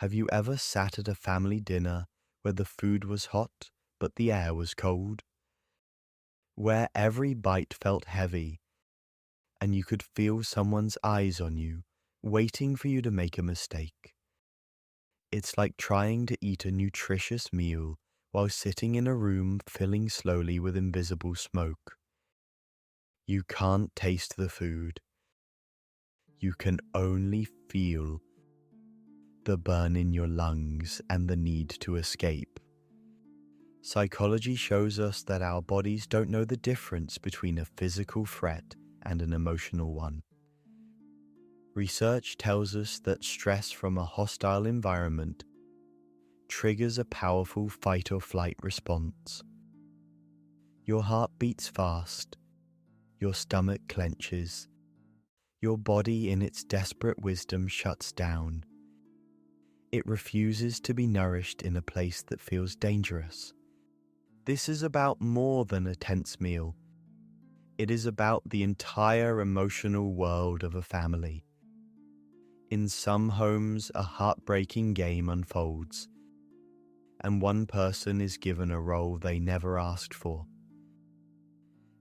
Have you ever sat at a family dinner where the food was hot but the air was cold? Where every bite felt heavy and you could feel someone's eyes on you, waiting for you to make a mistake? It's like trying to eat a nutritious meal while sitting in a room filling slowly with invisible smoke. You can't taste the food. You can only feel the burn in your lungs and the need to escape. Psychology shows us that our bodies don't know the difference between a physical threat and an emotional one. Research tells us that stress from a hostile environment triggers a powerful fight or flight response. Your heart beats fast, your stomach clenches, your body in its desperate wisdom shuts down. It refuses to be nourished in a place that feels dangerous. This is about more than a tense meal. It is about the entire emotional world of a family. In some homes, a heartbreaking game unfolds, and one person is given a role they never asked for.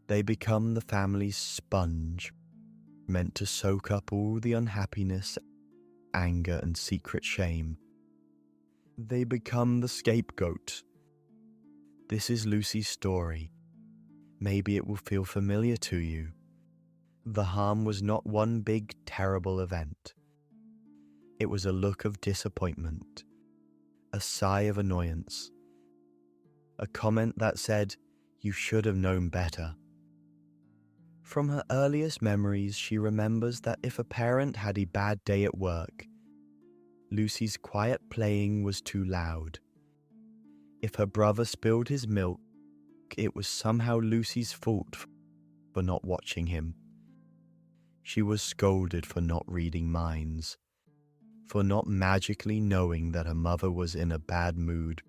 They become the family's sponge, meant to soak up all the unhappiness, anger, and secret shame. They become the scapegoat. This is Lucy's story. Maybe it will feel familiar to you. The harm was not one big, terrible event. It was a look of disappointment, a sigh of annoyance, a comment that said, "You should have known better." From her earliest memories, she remembers that if a parent had a bad day at work, Lucy's quiet playing was too loud. If her brother spilled his milk, it was somehow Lucy's fault for not watching him. She was scolded for not reading minds, for not magically knowing that her mother was in a bad mood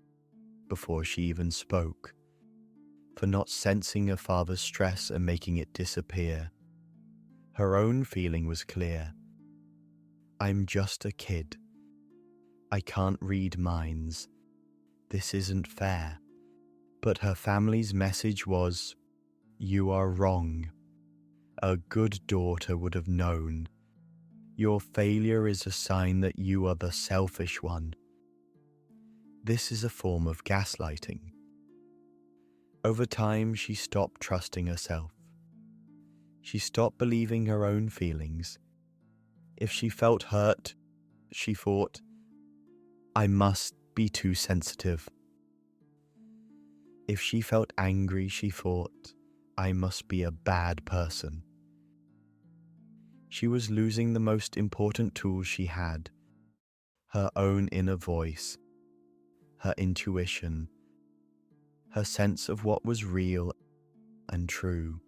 before she even spoke, for not sensing her father's stress and making it disappear. Her own feeling was clear. I'm just a kid. I can't read minds. This isn't fair. But her family's message was, you are wrong. A good daughter would have known. Your failure is a sign that you are the selfish one. This is a form of gaslighting. Over time, she stopped trusting herself. She stopped believing her own feelings. If she felt hurt, she thought, I must be too sensitive. If she felt angry, she thought, I must be a bad person. She was losing the most important tool she had, her own inner voice, her intuition, her sense of what was real and true.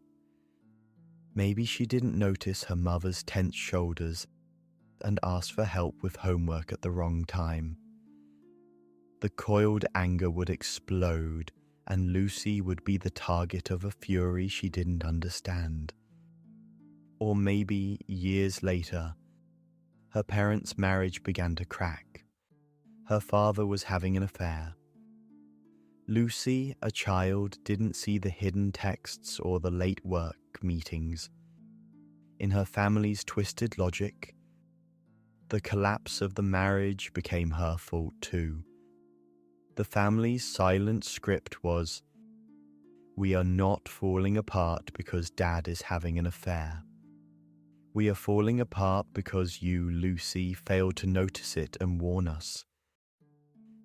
Maybe she didn't notice her mother's tense shoulders and asked for help with homework at the wrong time. The coiled anger would explode, and Lucy would be the target of a fury she didn't understand. Or maybe years later, her parents' marriage began to crack. Her father was having an affair. Lucy, a child, didn't see the hidden texts or the late work meetings. In her family's twisted logic, the collapse of the marriage became her fault too. The family's silent script was, we are not falling apart because Dad is having an affair. We are falling apart because you, Lucy, failed to notice it and warn us.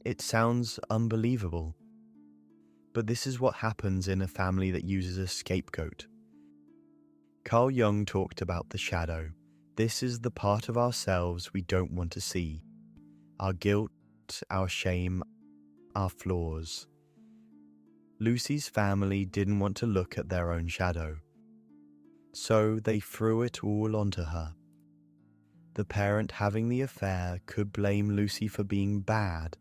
It sounds unbelievable, but this is what happens in a family that uses a scapegoat. Carl Jung talked about the shadow. This is the part of ourselves we don't want to see. Our guilt, our shame, our flaws. Lucy's family didn't want to look at their own shadow, so they threw it all onto her. The parent having the affair could blame Lucy for being bad,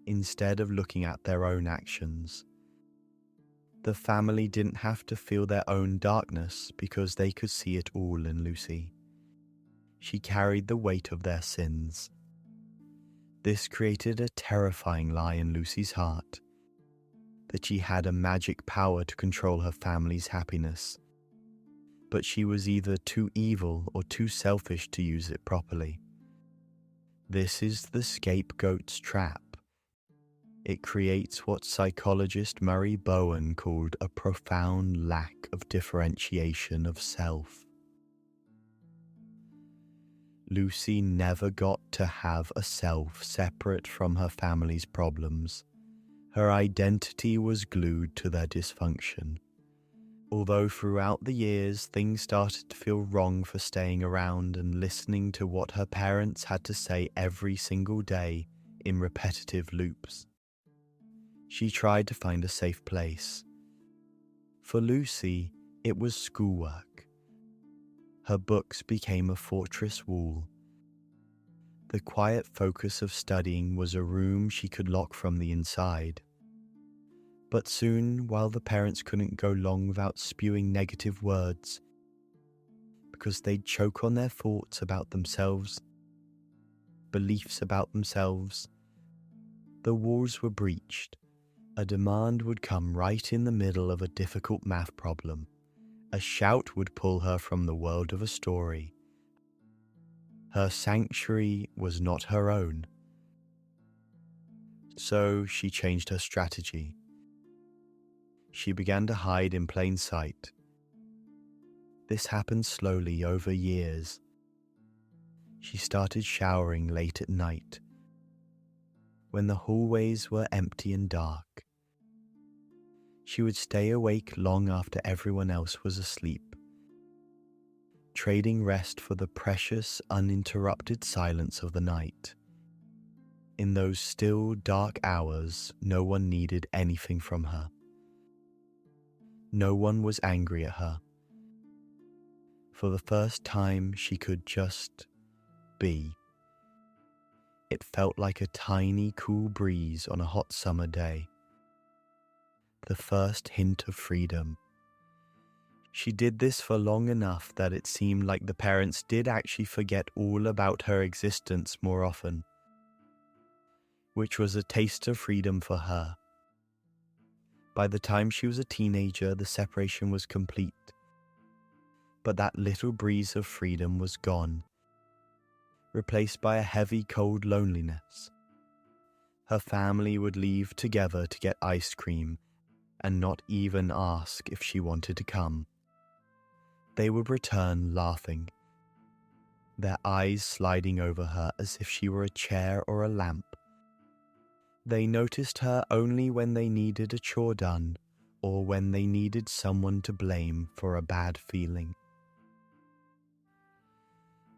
instead of looking at their own actions. The family didn't have to feel their own darkness because they could see it all in Lucy. She carried the weight of their sins. This created a terrifying lie in Lucy's heart, that she had a magic power to control her family's happiness. But she was either too evil or too selfish to use it properly. This is the scapegoat's trap. It creates what psychologist Murray Bowen called a profound lack of differentiation of self. Lucy never got to have a self separate from her family's problems. Her identity was glued to their dysfunction. Although throughout the years things started to feel wrong for staying around and listening to what her parents had to say every single day in repetitive loops, she tried to find a safe place. For Lucy, it was schoolwork. Her books became a fortress wall. The quiet focus of studying was a room she could lock from the inside. But soon, while the parents couldn't go long without spewing negative words, because they'd choke on their thoughts about themselves, beliefs about themselves, the walls were breached. A demand would come right in the middle of a difficult math problem. A shout would pull her from the world of a story. Her sanctuary was not her own. So she changed her strategy. She began to hide in plain sight. This happened slowly over years. She started showering late at night, when the hallways were empty and dark. She would stay awake long after everyone else was asleep, trading rest for the precious, uninterrupted silence of the night. In those still, dark hours, no one needed anything from her. No one was angry at her. For the first time, she could just be. It felt like a tiny, cool breeze on a hot summer day. The first hint of freedom. She did this for long enough that it seemed like the parents did actually forget all about her existence more often, which was a taste of freedom for her. By the time she was a teenager, the separation was complete. But that little breeze of freedom was gone, replaced by a heavy, cold loneliness. Her family would leave together to get ice cream and not even ask if she wanted to come. They would return laughing, their eyes sliding over her as if she were a chair or a lamp. They noticed her only when they needed a chore done or when they needed someone to blame for a bad feeling.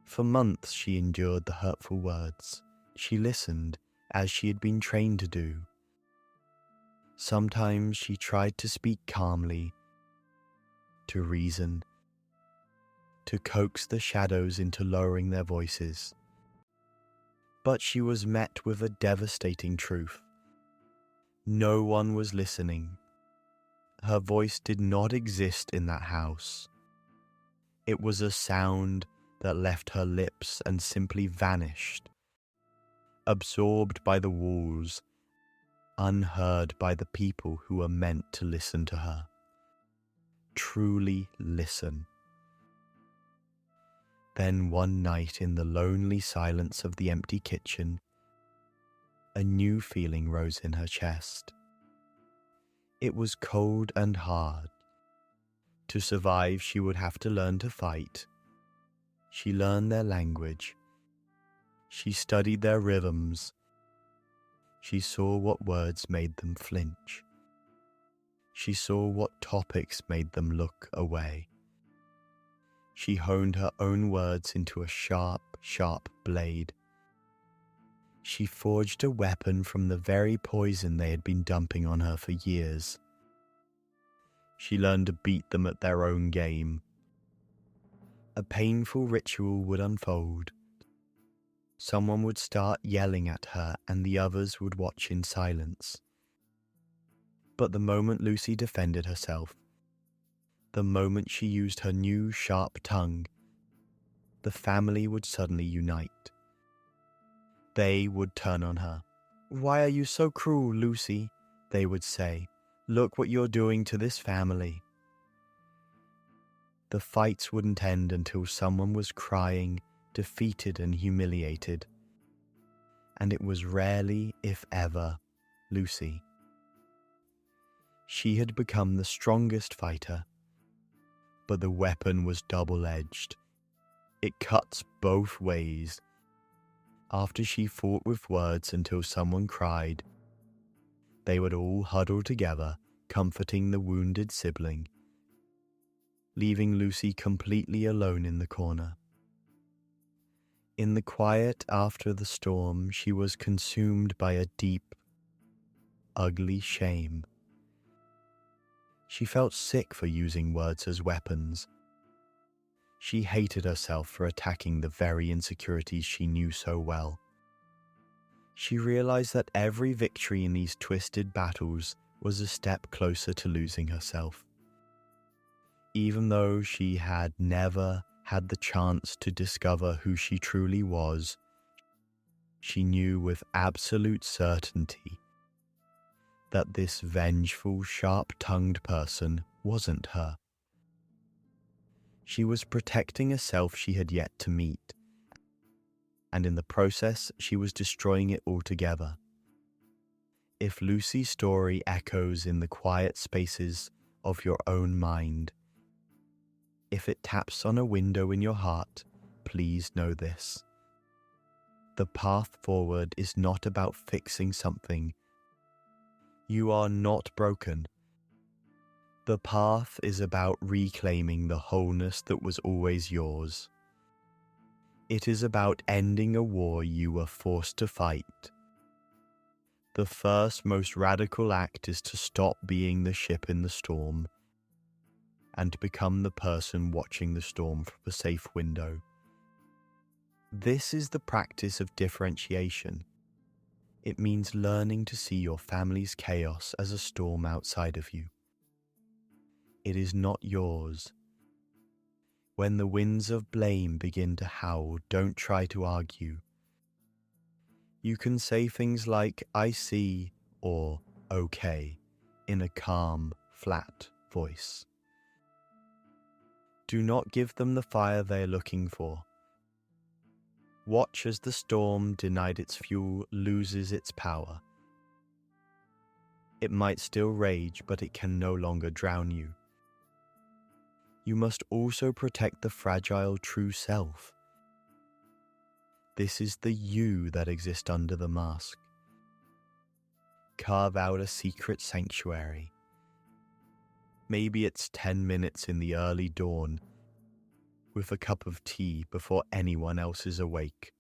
For months she endured the hurtful words. She listened, as she had been trained to do. Sometimes she tried to speak calmly, to reason, to coax the shadows into lowering their voices. But she was met with a devastating truth. No one was listening. Her voice did not exist in that house. It was a sound that left her lips and simply vanished, absorbed by the walls, unheard by the people who were meant to listen to her. Truly listen. Then one night in the lonely silence of the empty kitchen, a new feeling rose in her chest. It was cold and hard. To survive, she would have to learn to fight. She learned their language. She studied their rhythms. She saw what words made them flinch. She saw what topics made them look away. She honed her own words into a sharp, sharp blade. She forged a weapon from the very poison they had been dumping on her for years. She learned to beat them at their own game. A painful ritual would unfold. Someone would start yelling at her and the others would watch in silence. But the moment Lucy defended herself, the moment she used her new sharp tongue, the family would suddenly unite. They would turn on her. "Why are you so cruel, Lucy?" they would say. "Look what you're doing to this family." The fights wouldn't end until someone was crying, defeated and humiliated. And it was rarely, if ever, Lucy. She had become the strongest fighter, but the weapon was double-edged. It cuts both ways. After she fought with words until someone cried, they would all huddle together, comforting the wounded sibling, leaving Lucy completely alone in the corner. In the quiet after the storm, she was consumed by a deep, ugly shame. She felt sick for using words as weapons. She hated herself for attacking the very insecurities she knew so well. She realized that every victory in these twisted battles was a step closer to losing herself. Even though she had never had the chance to discover who she truly was, she knew with absolute certainty that this vengeful, sharp-tongued person wasn't her. She was protecting a self she had yet to meet, and in the process, she was destroying it altogether. If Lucy's story echoes in the quiet spaces of your own mind, if it taps on a window in your heart, please know this. The path forward is not about fixing something. You are not broken. The path is about reclaiming the wholeness that was always yours. It is about ending a war you were forced to fight. The first, most radical act is to stop being the ship in the storm and become the person watching the storm from a safe window. This is the practice of differentiation. It means learning to see your family's chaos as a storm outside of you. It is not yours. When the winds of blame begin to howl, don't try to argue. You can say things like, "I see," or "okay," in a calm, flat voice. Do not give them the fire they are looking for. Watch as the storm, denied its fuel, loses its power. It might still rage, but it can no longer drown you. You must also protect the fragile true self. This is the you that exists under the mask. Carve out a secret sanctuary. Maybe it's 10 minutes in the early dawn with a cup of tea before anyone else is awake.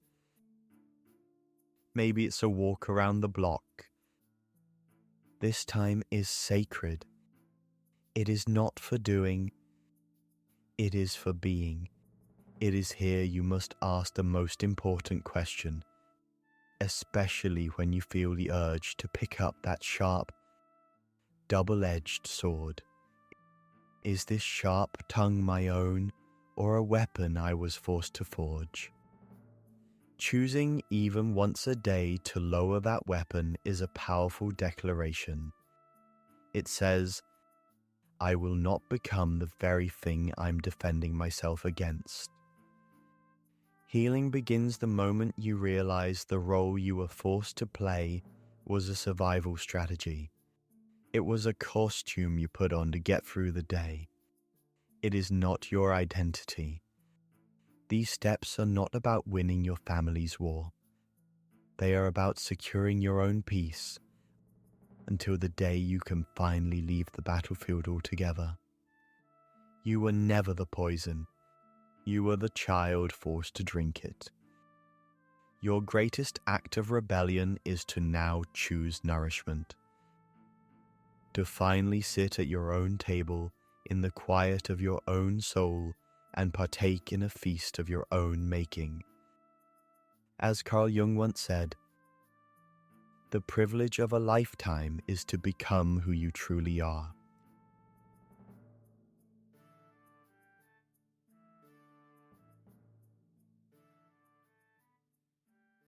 Maybe it's a walk around the block. This time is sacred. It is not for doing. It is for being. It is here you must ask the most important question, especially when you feel the urge to pick up that sharp, double-edged sword. Is this sharp tongue my own, or a weapon I was forced to forge? Choosing even once a day to lower that weapon is a powerful declaration. It says, "I will not become the very thing I'm defending myself against." Healing begins the moment you realize the role you were forced to play was a survival strategy. It was a costume you put on to get through the day. It is not your identity. These steps are not about winning your family's war. They are about securing your own peace until the day you can finally leave the battlefield altogether. You were never the poison. You were the child forced to drink it. Your greatest act of rebellion is to now choose nourishment. To finally sit at your own table in the quiet of your own soul and partake in a feast of your own making. As Carl Jung once said, "The privilege of a lifetime is to become who you truly are."